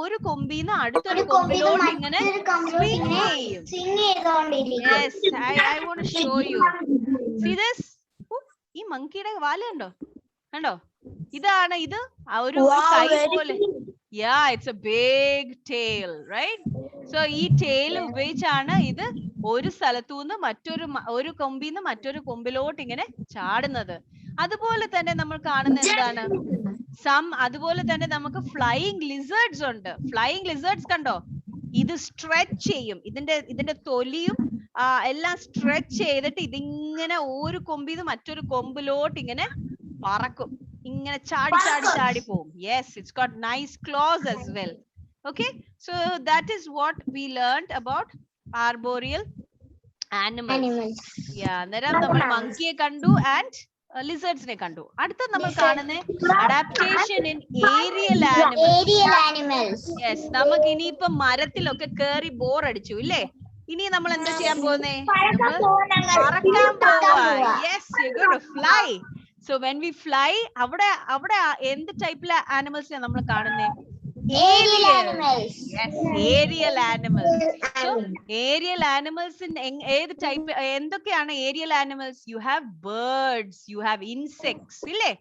ഒരു കൊമ്പിന്ന് അടുത്തൊരു കൊമ്പിലോട്ട് ഇങ്ങനെ swing ചെയ്യും. Yes, I want to show you. See this? ഈ മങ്കിയുടെ വാല് കണ്ടോ? ഇതാണ് ഇത് ഒരു കൈ പോലെ. Yeah, it's a big tail, right? So ഈ tail ഉപയോഗിച്ചാണ് ഇത് ഒരു സ്ഥലത്തുനിന്ന് ഒരു കൊമ്പിന്ന് മറ്റൊരു കൊമ്പിലോട്ട് ഇങ്ങനെ ചാടുന്നത്. അതുപോലെ തന്നെ നമ്മൾ കാണുന്ന എന്താണ്? അതുപോലെ തന്നെ നമുക്ക് ഫ്ലൈയിങ് ലിസേർഡ്സ് ഉണ്ട്. ഫ്ലൈയിങ് ലിസേർഡ്സ് കണ്ടോ? ഇത് സ്ട്രെച്ച് ചെയ്യും. ഇതിന്റെ തൊലിയും എല്ലാം സ്ട്രെച്ച് ചെയ്തിട്ട് ഇതിങ്ങനെ ഒരു കൊമ്പിന്ന് മറ്റൊരു കൊമ്പിലോട്ട് ഇങ്ങനെ പറക്കും. ഇങ്ങനെ ചാടി പോകും. Yes, it's got nice claws as well. Okay, so that is what we learned about arboreal animals. Yeah, അന്നേരം നമ്മൾ monkey കണ്ടു and ലിസേർഡ്സിനെ കണ്ടു. അടുത്ത നമ്മൾ കാണുന്ന adaptation in aerial animals. Yes, നമുക്ക് ഇനിയിപ്പം മരത്തിലൊക്കെ കേറി ബോർ അടിച്ചു ഇല്ലേ? ഇനി നമ്മൾ എന്താ ചെയ്യാൻ പോകുന്നേ? നമ്മൾ പറക്കാൻ പോവാ. Yes, you going to fly. So when we fly, അവിടെ എന്ത് ടൈപ്പിലെ ആനിമൽസിനെ നമ്മൾ കാണുന്നേ? Aerial animals. So aerial animals ഏത് ടൈപ്പ്, എന്തൊക്കെയാണ് aerial animals? You have birds, you have insects ഇല്ലേ?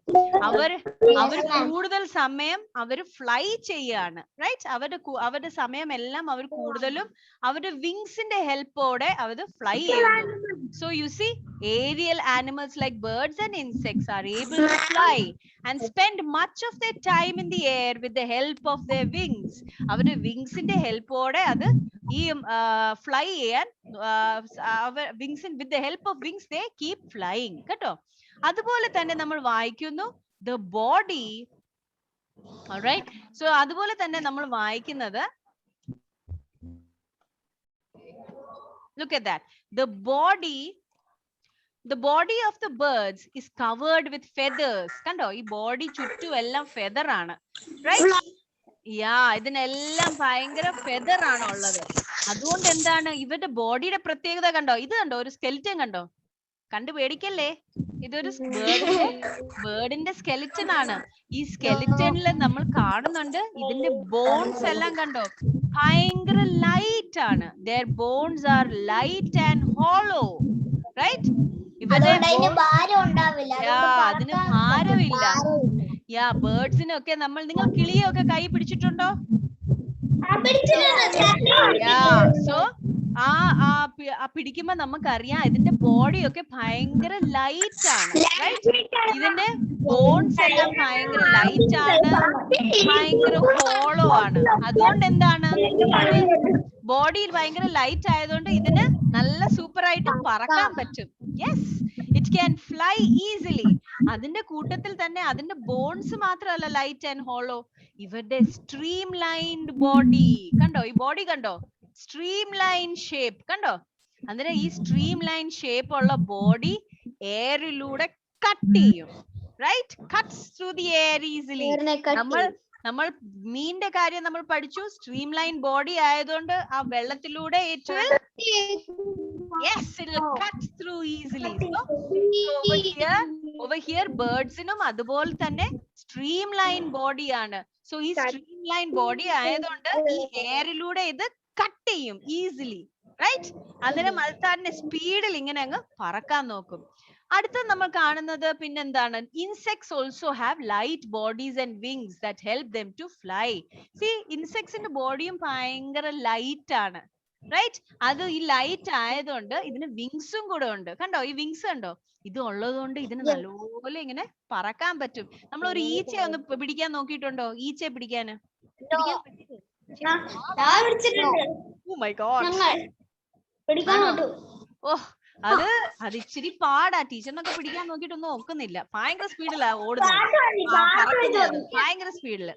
അവർ കൂടുതൽ സമയം അവർ ഫ്ലൈ ചെയ്യാണ്, റൈറ്റ്? അവരുടെ സമയം എല്ലാം അവർ കൂടുതലും അവരുടെ വിങ്സിന്റെ ഹെൽപ്പോടെ അവർ ഫ്ലൈ ചെയ്യുന്നു. So you C, aerial animals like birds and insects are able to fly and spend much of their time in the air with the help of their wings. അവരുടെ വിങ്സിന്റെ ഹെൽപ്പോടെ അത് ഈ ഫ്ലൈ ചെയ്യാൻ, with the help of wings they keep flying കേട്ടോ. അതുപോലെ തന്നെ നമ്മൾ വായിക്കുന്നു the body, alright? So അതുപോലെ തന്നെ നമ്മൾ വായിക്കുന്നത്, look at that, the body of the birds is covered with feathers. കണ്ടോ, ഈ ബോഡി ചുറ്റും എല്ലാം ഫെദർ ആണ്, റൈറ്റ്? ഇതിനെല്ലാം ഭയങ്കര ഫെദർ ആണ് ഉള്ളത്. അതുകൊണ്ട് എന്താണ് ഇവരുടെ ബോഡിയുടെ പ്രത്യേകത? കണ്ടോ, ഇത് കണ്ടോ, ഒരു സ്കെലിറ്റൻ കണ്ടോ? കണ്ടു പേടിക്കല്ലേ, ഇതൊരു ബേർഡിന്റെ സ്കെലിറ്റൻ ആണ്. ഈ സ്കെലിറ്റനിൽ നമ്മൾ കാണുന്നുണ്ട് ഇതിന്റെ ബോൺസ് എല്ലാം കണ്ടോ, ഭയങ്കര ലൈറ്റ് ആണ്. their bones are light and hollow, right? അതിന് ഭാരമില്ല. ബേർഡ്സിനൊക്കെ നിങ്ങൾ കിളിയൊക്കെ കൈ പിടിച്ചിട്ടുണ്ടോ? സോ പിടിക്കുമ്പോ നമുക്കറിയാം ഇതിന്റെ ബോഡി ഒക്കെ ഭയങ്കര ലൈറ്റ് ആണ്, ഇതിന്റെ ബോൺസ് എല്ലാം ഭയങ്കര ലൈറ്റ് ആണ്, ഭയങ്കര ഹോളോ ആണ്. അതുകൊണ്ട് എന്താണ്, ബോഡിയിൽ ഭയങ്കര ലൈറ്റ് ആയതുകൊണ്ട് ഇതിന് നല്ല സൂപ്പർ ആയിട്ട് പറക്കാൻ പറ്റും. Yes, it can fly easily. അതിന്റെ കൂട്ടത്തിൽ തന്നെ അതിന്റെ ബോൺസ് മാത്രമല്ല ലൈറ്റ് ആൻഡ് ഹോളോ, ഇവരുടെ സ്ട്രീം ലൈൻഡ് ബോഡി കണ്ടോ, ഈ ബോഡി കണ്ടോ, സ്ട്രീം ലൈൻ ഷേപ്പ് കണ്ടോ. അന്നേരം ഈ സ്ട്രീം ലൈൻ ഷേപ്പ് ഉള്ള ബോഡി എയറിലൂടെ കട്ട് ചെയ്യും, right? Cuts through the air easily. നമ്മൾ മീനിന്റെ കാര്യം നമ്മൾ പഠിച്ചു, സ്ട്രീം ലൈൻ ബോഡി ആയതുകൊണ്ട് ആ വെള്ളത്തിലൂടെ cut through easily. So over here ബേർഡ്സിനും അതുപോലെ തന്നെ സ്ട്രീം ലൈൻ ബോഡി ആണ്. സോ ഈ സ്ട്രീം ലൈൻ ബോഡി ആയതുകൊണ്ട് ഈ എയറിലൂടെ ഇത് കട്ട് ചെയ്യും ഈസിലി, റൈറ്റ്? അന്നേരം മൽത്താറിന്റെ സ്പീഡിൽ ഇങ്ങനെ അങ്ങ് പറക്കാൻ നോക്കും. അടുത്ത നമ്മൾ കാണുന്നത് പിന്നെന്താണ്, insects also have light bodies and wings that help them to fly. See, ഇൻസെക്ട്സിന്റെ ബോഡിയും ഭയങ്കര ലൈറ്റ് ആണ്, റൈറ്റ്? അത് ഈ ലൈറ്റ് ആയതുകൊണ്ട് ഇതിന് വിങ്സും കൂടെ ഉണ്ട്. കണ്ടോ, ഈ വിങ്സ് കണ്ടോ, ഇത് ഉള്ളതുകൊണ്ട് ഇതിന് നല്ലപോലെ ഇങ്ങനെ പറക്കാൻ പറ്റും. നമ്മൾ ഒരു ഈച്ചയെ ഒന്ന് പിടിക്കാൻ നോക്കിയിട്ടുണ്ടോ? ഈച്ചയെ പിടിക്കാന് അത് ഇച്ചിരി പാടാ. ടീച്ചറിനൊക്കെ പിടിക്കാൻ നോക്കിയിട്ടൊന്നും ഒക്കുന്നില്ല, ഭയങ്കര സ്പീഡിലാ ഓടുന്നത്, ഭയങ്കര സ്പീഡില്.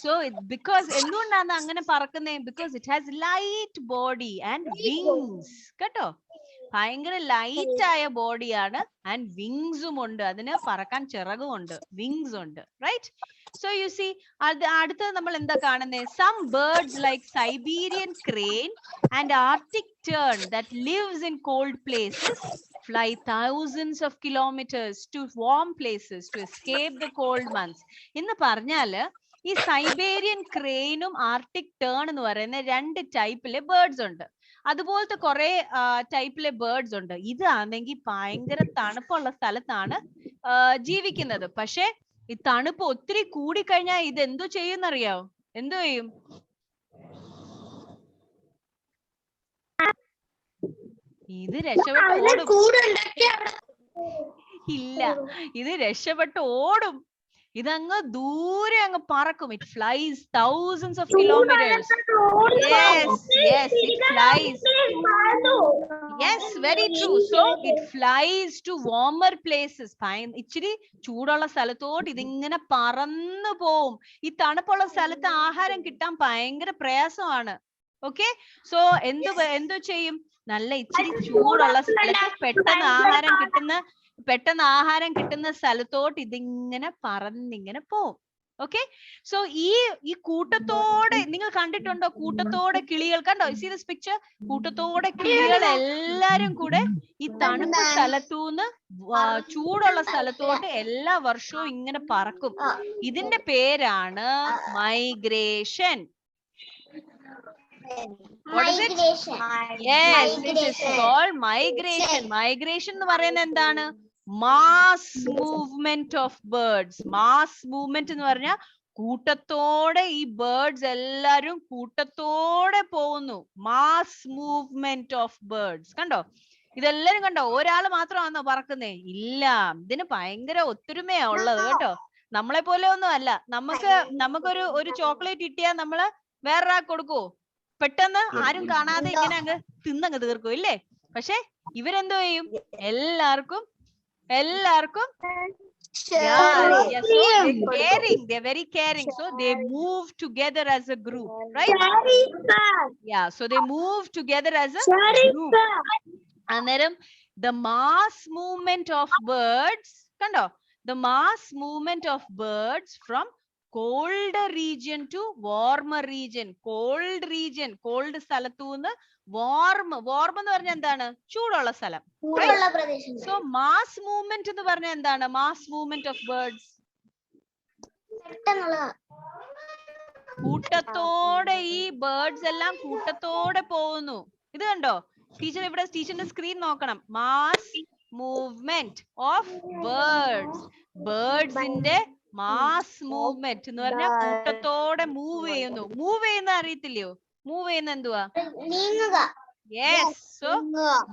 സോ ബിക്കോസ് എന്തുകൊണ്ടാണ് അങ്ങനെ പറക്കുന്നത്? Because it has light body and wings കേട്ടോ. ഭയങ്കര ലൈറ്റ് ആയ ബോഡിയാണ് ആൻഡ് വിങ്സും ഉണ്ട്, അതിന് പറക്കാൻ ചിറകുമുണ്ട്, വിങ്സ് ഉണ്ട്, റൈറ്റ്? സോ യു സി, അടുത്തത് നമ്മൾ എന്താ കാണുന്നത്? Some birds like Siberian crane and Arctic tern that lives in cold places fly thousands of kilometers to warm places to escape the cold months. എന്ന് പറഞ്ഞാല് ഈ സൈബേരിയൻ ക്രെയിനും ആർട്ടിക് ടേൺ എന്ന് പറയുന്ന രണ്ട് ടൈപ്പിലെ ബേർഡ്സ് ഉണ്ട്. അതുപോലത്തെ കുറെ ടൈപ്പിലെ ബേർഡ്സ് ഉണ്ട്. ഇതാണെങ്കിൽ ഭയങ്കര തണുപ്പുള്ള സ്ഥലത്താണ് ജീവിക്കുന്നത്. പക്ഷെ ഈ തണുപ്പ് ഒത്തിരി കൂടിക്കഴിഞ്ഞാൽ ഇത് എന്തോ ചെയ്യുന്നറിയാവോ? എന്തോ ചെയ്യും? ഇത് രക്ഷപ്പെട്ട് ഓടും. ഇല്ല, ഇത് രക്ഷപ്പെട്ട് ഓടും. ഇതങ്ങ് ദൂരെ അങ്ങ് പറക്കും. It flies thousands of kilometers. Yes, it flies. Yes, very true. So it flies to warmer places. ഇച്ചിരി ചൂടുള്ള സ്ഥലത്തോട്ട് ഇതിങ്ങനെ പറന്നു പോവും. ഈ തണുപ്പുള്ള സ്ഥലത്ത് ആഹാരം കിട്ടാൻ ഭയങ്കര പ്രയാസമാണ്. ഓക്കെ, സോ എന്തോ ചെയ്യും? നല്ല ഇച്ചിരി ചൂടുള്ള സ്ഥലത്ത് പെട്ടെന്ന് ആഹാരം കിട്ടുന്ന പെട്ടെന്ന് ആഹാരം കിട്ടുന്ന സ്ഥലത്തോട്ട് ഇതിങ്ങനെ പറന്നിങ്ങനെ പോവും. ഓക്കെ, സോ ഈ കൂട്ടത്തോടെ നിങ്ങൾ കണ്ടിട്ടുണ്ടോ? കൂട്ടത്തോടെ കിളികൾ കണ്ടോ? See this picture. കൂട്ടത്തോടെ കിളികൾ എല്ലാരും കൂടെ ഈ തണുപ്പ് സ്ഥലത്തൂന്ന് ചൂടുള്ള സ്ഥലത്തോട്ട് എല്ലാ വർഷവും ഇങ്ങനെ പറക്കും. ഇതിന്റെ പേരാണ് migration. What is it? Yes, it is called migration. Migration എന്ന് പറയുന്നത് എന്താണ്? Mass movement of birds. Mass movement എന്ന് പറഞ്ഞാൽ കൂട്ടത്തോടെ ഈ ബേർഡ്സ് എല്ലാരും കൂട്ടത്തോടെ പോകുന്നു. Mass movement of birds. കണ്ടോ? ഇതെല്ലാരും കണ്ടോ? ഒരാള് മാത്രമാണോ പറക്കുന്നേ? ഇല്ല, ഇതിന് ഭയങ്കര ഒത്തൊരുമയാ ഉള്ളത് കേട്ടോ. നമ്മളെ പോലെ ഒന്നും അല്ല. നമുക്കൊരു ചോക്ലേറ്റ് കിട്ടിയാൽ നമ്മള് വേറൊരാൾക്ക് കൊടുക്കുവോ? പെട്ടെന്ന് ആരും കാണാതെ ഇങ്ങനെ അങ്ങ് തിന്നങ്ങ് തീർക്കും ഇല്ലേ? പക്ഷെ ഇവരെന്തോ ചെയ്യും? എല്ലാവർക്കും caring. They're very caring. So they move together as a group, right? Yeah, so they move together as a group. അന്നേരം the mass movement of birds, കണ്ടോ? The mass movement of birds from colder region to warmer region. Cold region, cold സ്ഥലത്തൂന്ന് warm എന്ന് പറഞ്ഞാൽ എന്താണ്? ചൂടുള്ള സ്ഥലം. So mass movement എന്ന് പറഞ്ഞാൽ എന്താണ്? Mass movement of birds. കൂട്ടത്തോടെ ഈ ബേർഡ്സ് എല്ലാം കൂട്ടത്തോടെ പോകുന്നു. ഇത് കണ്ടോ? ടീച്ചർ ഇവിടെ ടീച്ചറിന്റെ സ്ക്രീൻ നോക്കണം. Mass movement of birds. ബേർഡ്സിന്റെ മാസ് മൂവ്മെന്റ് എന്ന് പറഞ്ഞാൽ കൂട്ടത്തോടെ മൂവ് ചെയ്യുന്നു. മൂവ് ചെയ്യുന്ന അറിയത്തില്ലയോ? മൂവ് ചെയ്യുന്ന എന്തുവാ? യെസ്. സോ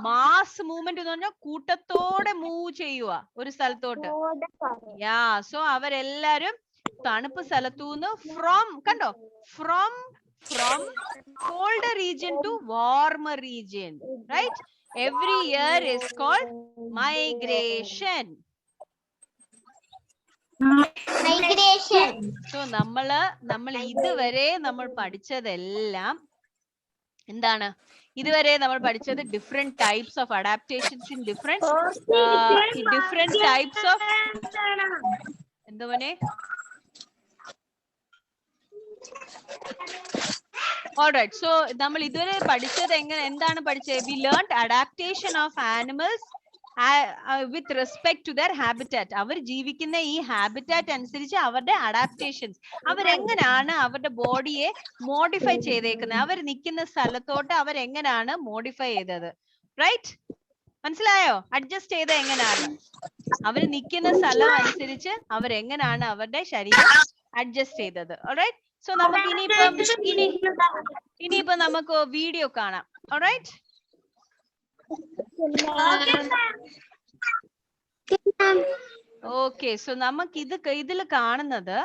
മാസ് മൂവ്മെന്റ് എന്ന് പറഞ്ഞാൽ കൂട്ടത്തോടെ മൂവ് ചെയ്യുക ഒരു സ്ഥലത്തോട്ട്. യാ, സോ അവരെല്ലാരും തണുപ്പ് സ്ഥലത്തൂന്ന് കണ്ടോ? From colder region to warmer region, right? Every year is called migration. So നമ്മൾ ഇതുവരെ നമ്മൾ പഠിച്ചതെല്ലാം എന്താണ്? ഇതുവരെ നമ്മൾ പഠിച്ചത് different types of adaptations in different types of എന്തുവനെ? Alright, so നമ്മൾ ഇതുവരെ പഠിച്ചത് എന്താണ് പഠിച്ചത്? We learned adaptation of animals with respect to their habitat. അവർ ജീവിക്കുന്ന ഈ ഹാബിറ്റാറ്റ് അനുസരിച്ച് അവരുടെ അഡാപ്റ്റേഷൻസ്, അവരെങ്ങനെയാണ് അവരുടെ ബോഡിയെ മോഡിഫൈ ചെയ്തേക്കുന്നത്, അവർ നിൽക്കുന്ന സ്ഥലത്തോട്ട് അവരെങ്ങനെയാണ് മോഡിഫൈ ചെയ്തത്. റൈറ്റ്? മനസ്സിലായോ? അഡ്ജസ്റ്റ് ചെയ്ത എങ്ങനെയാണ് അവർ നിൽക്കുന്ന സ്ഥലം അനുസരിച്ച് അവരെങ്ങനെയാണ് അവരുടെ ശരീരം അഡ്ജസ്റ്റ് ചെയ്തത്. ഓൾറൈറ്റ്, സോ നമുക്ക് ഇനിയിപ്പം നമുക്ക് വീഡിയോ കാണാം. Alright, okay. സോ നമുക്ക് ഇതിൽ കാണുന്നത്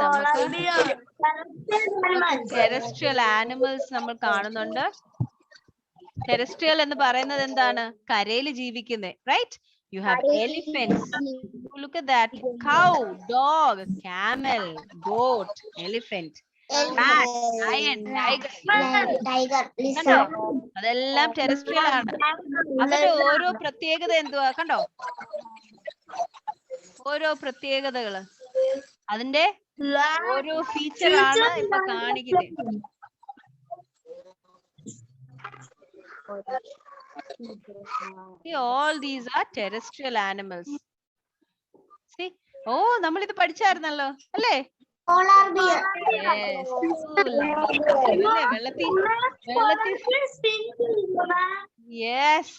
നമുക്ക് ടെറസ്ട്രിയൽ ആനിമൽസ് നമ്മൾ കാണുന്നുണ്ട്. ടെറസ്ട്രിയൽ എന്ന് പറയുന്നത് എന്താണ്? കരയിൽ ജീവിക്കുന്നത്. Right? You have elephants. Look at that. Cow, dog, camel, goat, elephant, cat, lion, tiger. കണ്ടോ? അതെല്ലാം ടെറസ്ട്രിയൽ ആണ്. അതിന്റെ ഓരോ പ്രത്യേകത എന്തുവാ? കണ്ടോ? ഓരോ പ്രത്യേകതകള്, അതിന്റെ ഓരോ ഫീച്ചർ ആണ് ഇപ്പൊ കാണിക്കുന്നത്. See, all these are terrestrial animals. See, oh, നമ്മൾ ഇത് പഠിച്ചായിരുന്നല്ലോ അല്ലേ? യെസ്,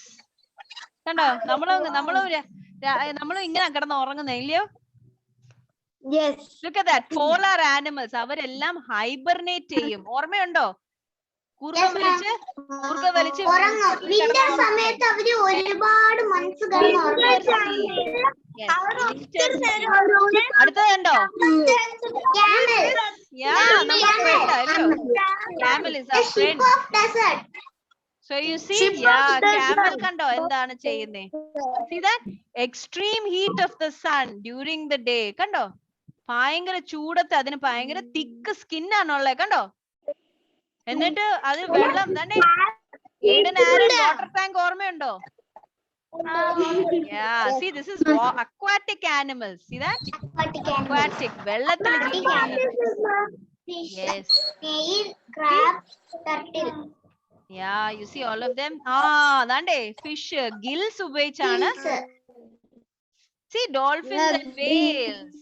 കണ്ടോ? നമ്മളും ഇങ്ങനെ കിടന്ന് ഉറങ്ങുന്ന ഇല്ലയോ? Look at that. Polar animals, അവരെല്ലാം ഹൈബർനേറ്റ് ചെയ്യും. ഓർമ്മയുണ്ടോ? കൂർക്ക വലിച്ച് വിന്റർ സമയത്ത് അവര് ഒരുപാട് months അടുത്തതുണ്ടോ? Camel is our friend. So you see, camel കണ്ടോ എന്താണ് ചെയ്യുന്നേ? See that extreme heat of the sun during the day. കണ്ടോ? ഭയങ്കര ചൂടത്ത് അതിന് ഭയങ്കര തിക്ക് സ്കിൻ ആണുള്ളത്. കണ്ടോ? എന്നിട്ട് അത് വെള്ളം തന്നെ ഏഡൻ ആരൻ വാട്ടർ ടാങ്ക് ഓർമ്മയുണ്ടോ? Yeah, see this is aquatic animals. See that? Aquatic. വെള്ളത്തിൽ ജീവിക്കുന്നത്. Yes. Crab, turtle. Yeah, you see all of them. അതാണ്ടേ fish gills ഉപയോഗിച്ചാണ്. See dolphins and whales.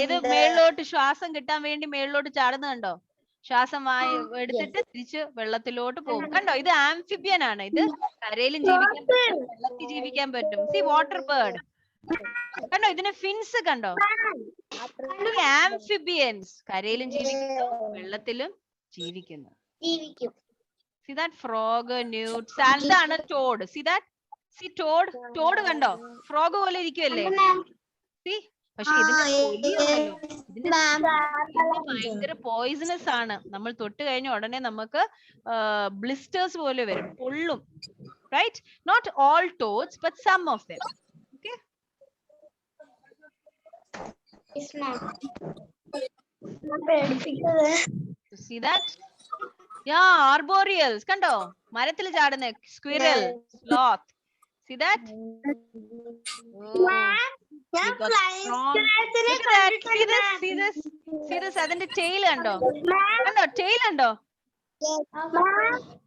ഇത് മേളിലോട്ട് ശ്വാസം കിട്ടാൻ വേണ്ടി മേളിലോട്ട് ചാടുന്നുണ്ടോ? ശ്വാസം എടുത്തിട്ട് തിരിച്ച് വെള്ളത്തിലോട്ട് പോകും. കണ്ടോ, ഇത് ആംഫിബിയൻ ആണ്. ഇത് കരയിലും ജീവിക്കാൻ പറ്റും, വെള്ളത്തിൽ ജീവിക്കാൻ പറ്റും. സി വാട്ടർ ബേർഡ് കണ്ടോ, ഇതിന് ഫിൻസ് കണ്ടോ. ആംഫിബിയൻസ് കരയിലും ജീവിക്കുന്നു, വെള്ളത്തിലും ജീവിക്കുന്നു. See that frog, newt, ഇതാണ് toad. See that? See toad, toad കണ്ടോ, ഫ്രോഗ് പോലെ ഇരിക്കുമല്ലേ. See, പക്ഷെ ഇതിന്റെ ഭയങ്കര പോയിസണസ് ആണ്. നമ്മൾ തൊട്ട് കഴിഞ്ഞ ഉടനെ നമുക്ക് ബ്ലിസ്റ്റേഴ്സ് പോലെ വരും, പൊള്ളും. Right? Not all toads, but some of them. Okay? See that? Yeah, arboreals കണ്ടോ, മരത്തിൽ ചാടുന്ന squirrel, sloth. See that? See this അതിന്റെ tail കണ്ടോ, കണ്ടോ tail കണ്ടോ,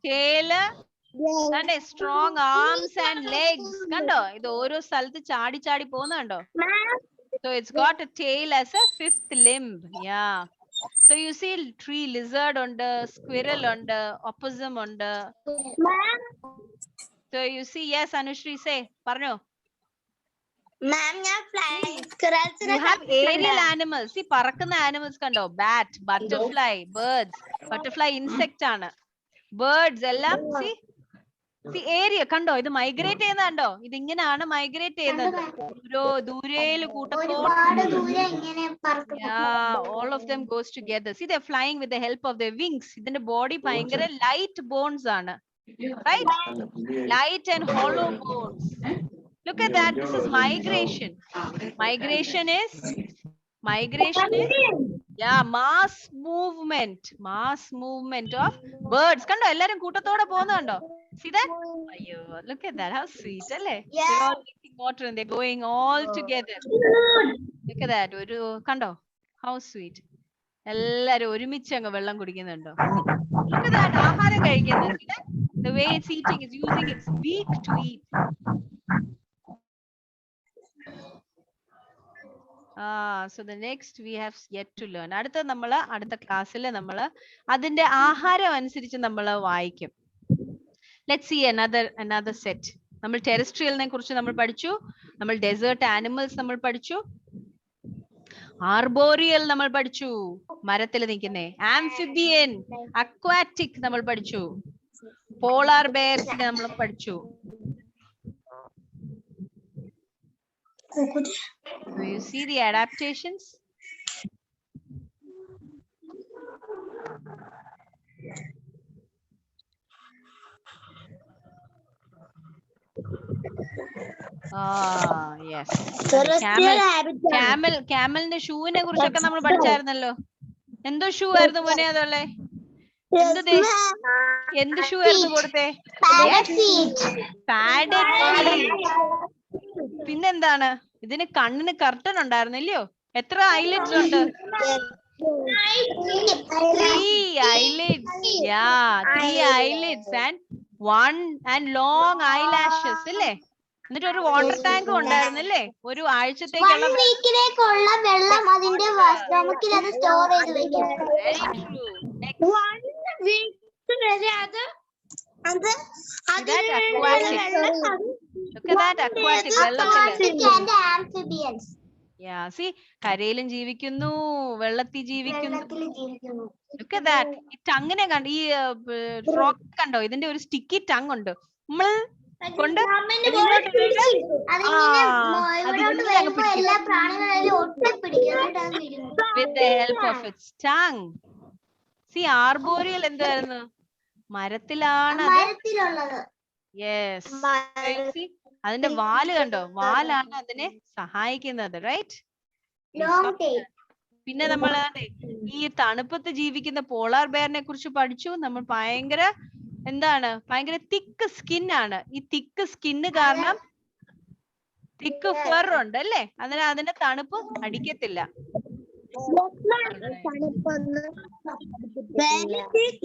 tail and strong arms and legs കണ്ടോ, ഇത് ഓരോ സ്ഥലത്ത് ചാടി ചാടി പോകുന്ന കണ്ടോ. So it's got a tail as a fifth limb. Yeah. So you see tree lizard ഉണ്ട്, squirrel ഉണ്ട്, opossum ഉണ്ട്. So you see, yes Anushri, say പറഞ്ഞോ. You have aerial animals. See പറക്കുന്ന animals കണ്ടോ, bat, butterfly, birds. Butterfly insect ആണ്. Birds എല്ലാം see area കണ്ടോ, ഇത് മൈഗ്രേറ്റ് ചെയ്യുന്ന കണ്ടോ, ഇത് ഇങ്ങനെയാണ് മൈഗ്രേറ്റ് ചെയ്യുന്നത്. ഓരോ ദൂരേല് കൂട്ടത്തോടെ. Yeah, all of them goes together. See, they're flying with the help of their wings. ഇതിന്റെ body ഭയങ്കര light bones ആണ്, right? Light and hollow bones. Look at that. This is migration. Migration is yeah, mass movement of birds. കണ്ടോ, എല്ലാരും കൂട്ടത്തോടെ പോകുന്ന കണ്ടോ. See that? Ayyo, look at that. How sweet, അല്ലേ? They're all drinking water and they're going all together. Look at that. ഒരു കണ്ടോ, how sweet. എല്ലാരും ഒരുമിച്ച് അങ്ങ് വെള്ളം കുടിക്കുന്നുണ്ടോ. Look at that. ആഹാരം കഴിക്കുന്നത്. The way it's eating is using its beak to eat. So the next we have yet to learn. അടുത്ത നമ്മള് അടുത്ത ക്ലാസ്സിൽ നമ്മള് അതിന്റെ ആഹാരം അനുസരിച്ച് നമ്മള് വായിക്കും. Let's see another set. നമ്മൾ ടെറസ്ട്രിയലിനെ കുറിച്ച് നമ്മൾ പഠിച്ചു, നമ്മൾ ഡെസേർട്ട് ആനിമൽസ് നമ്മൾ പഠിച്ചു, ആർബോറിയൽ നമ്മൾ പഠിച്ചു, മരത്തിൽ നിൽക്കുന്നേ, ആംഫിബിയൻ, അക്വാറ്റിക് നമ്മൾ പഠിച്ചു, പോളാർ ബെയർസിനെ നമ്മൾ പഠിച്ചു. Do you see the adaptations? Yes. Camelന്റെ ഷൂവിനെ കുറിച്ചൊക്കെ നമ്മൾ പഠിച്ചായിരുന്നല്ലോ. എന്തോ ഷൂ ആയിരുന്നു മോനെ അതുള്ളേ? എന്ത് ഷൂ ആയിരുന്നു കൊടുത്തേ? Padded feet. പിന്നെന്താണ്, ഇതിന് കണ്ണിന് കർട്ടൻ ഉണ്ടായിരുന്നില്ലയോ? എത്ര ഐലിഡ്സ് ഉണ്ട്? 3 eyelids. Yeah, 3 eyelids and long eyelashes അല്ലേ? എന്നിട്ട് ഒരു വാട്ടർ ടാങ്ക് ഉണ്ടായിരുന്നല്ലേ, ഒരു ആഴ്ചത്തേക്കുള്ള വെള്ളം അതിന്റെ നമുക്കിത് സ്റ്റോർ ചെയ്ത് വെക്കാം. Yeah, see, കരയിലും ജീവിക്കുന്നു, വെള്ളത്തിൽ ജീവിക്കുന്നു. Look at that. ഈ ടങ്ങിനെ കണ്ടോ, ഈ ഫ്രോഗ് കണ്ടോ, ഇതിന്റെ ഒരു സ്റ്റിക്കി ടങ് ഉണ്ട്. നമ്മൾ കൊണ്ട് with the help of its tongue. See, arboreal എന്തായിരുന്നു, മരത്തിലാണ് അത്. Yes. See, അതിന്റെ വാല് കണ്ടോ, വാലാണ് അതിനെ സഹായിക്കുന്നത്, right? പിന്നെ നമ്മൾ ഈ തണുപ്പത്ത് ജീവിക്കുന്ന പോളാർ ബെയറിനെ കുറിച്ച് പഠിച്ചു. നമ്മൾ ഭയങ്കര തിക്ക് സ്കിൻ ആണ്. ഈ തിക്ക് സ്കിന്ന് കാരണം തിക്ക് ഫർ ഉണ്ട് അല്ലേ? അതിന്റെ തണുപ്പ് അടിക്കത്തില്ല.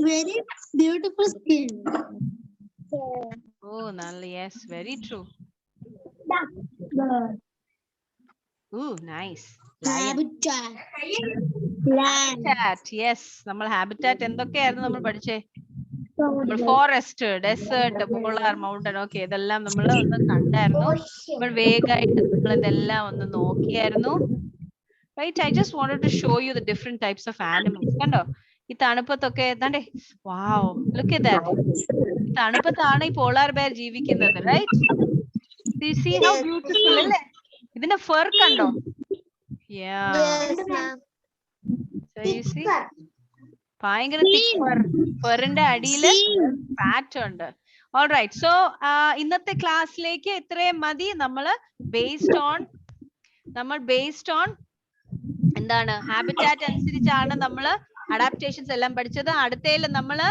Very beautiful skin. Oh, yes, very true. Ooh, nice. Habitat. Habitat, yes. നമ്മൾ ഹാബിറ്റാറ്റ് എന്തൊക്കെയായിരുന്നു നമ്മൾ പഠിച്ചേ? Forest, desert, polar, mountain. Okay, ഇതെല്ലാം നമ്മൾ ഒന്ന് കണ്ടായിരുന്നു. നമ്മൾ വേഗമായിട്ട് നമ്മൾ ഇതെല്ലാം ഒന്ന് നോക്കിയായിരുന്നു. Right, I just wanted to show you the different types of animals. കണ്ടോ ഈ തണുപ്പത്തൊക്കെ ദാണ്ടേ, wow, look at that. ഈ തണുപ്പത്താണ് ഈ പോളാർ ബെയർ ജീവിക്കുന്നത്. Right, you see how beautiful അല്ലേ? ഇതിന്റെ ഫർ കണ്ടോ? Yeah, so you see ഭയങ്കര ഫറിന്റെ അടിയില് ഫാറ്റ് ഉണ്ട്. Alright, so ഇന്നത്തെ ക്ലാസ്സിലേക്ക് ഇത്രയും മതി. നമ്മള് based on എന്താണ് ഹാബിറ്റാറ്റ് അനുസരിച്ചാണ് നമ്മള് അഡാപ്റ്റേഷൻസ് എല്ലാം പഠിച്ചത്. അടുത്തതിൽ നമ്മള്